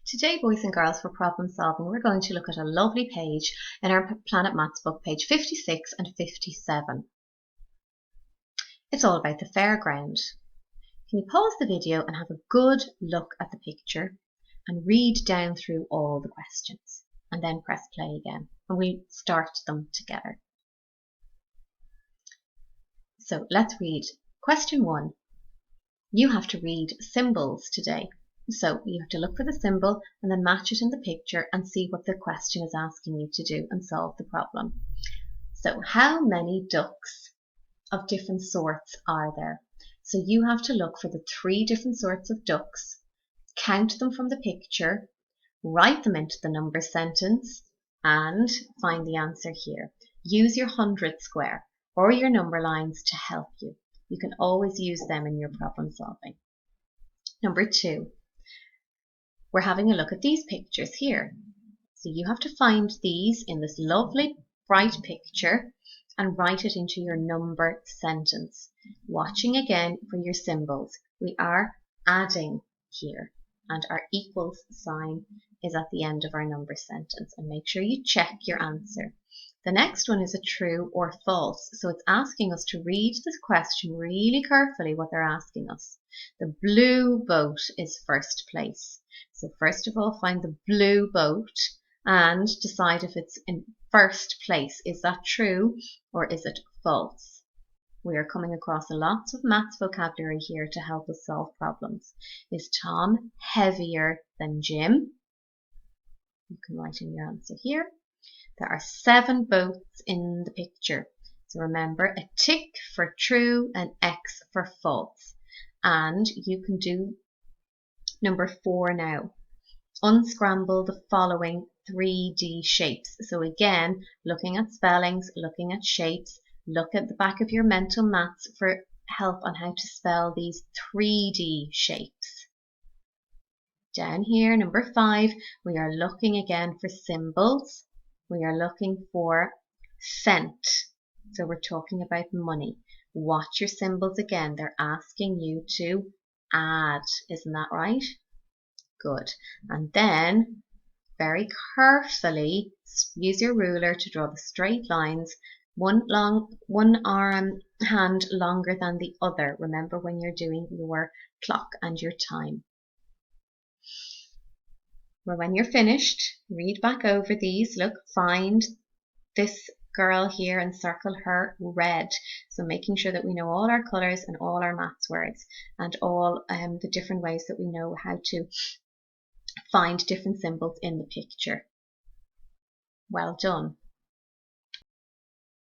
Today, boys and girls, for problem solving, we're going to look at a lovely page in our Planet Maths book, page 56 and 57. It's all about the fairground. Can you pause the video and have a good look at the picture and read down through all the questions and then press play again and we'll start them together. So let's read question 1. You have to read symbols today. So you have to look for the symbol and then match it in the picture and see what the question is asking you to do and solve the problem. So how many ducks of different sorts are there? So you have to look for the 3 different sorts of ducks, count them from the picture, write them into the number sentence and find the answer here. Use your 100 square or your number lines to help you. You can always use them in your problem solving. Number 2. We're having a look at these pictures here. So you have to find these in this lovely bright picture and write it into your number sentence. Watching again for your symbols. We are adding here and our equals sign is at the end of our number sentence, and make sure you check your answer. The next one is a true or false. So it's asking us to read this question really carefully what they're asking us. The blue boat is first place. So first of all, find the blue boat and decide if it's in first place. Is that true or is it false? We are coming across lots of maths vocabulary here to help us solve problems. Is Tom heavier than Jim? You can write in your answer here. There are 7 boats in the picture. So remember, a tick for true, an X for false. And you can do number 4 now. Unscramble the following 3D shapes. So again, looking at spellings, looking at shapes, look at the back of your mental maths for help on how to spell these 3D shapes. Down here, number 5, we are looking again for symbols. We are looking for cent. So we're talking about money. Watch your symbols again. They're asking you to add. Isn't that right? Good. And then very carefully use your ruler to draw the straight lines. One hand longer than the other. Remember when you're doing your clock and your time. Well, when you're finished, read back over these. Look, find this girl here and circle her red. So making sure that we know all our colours and all our maths words and all the different ways that we know how to find different symbols in the picture. Well done.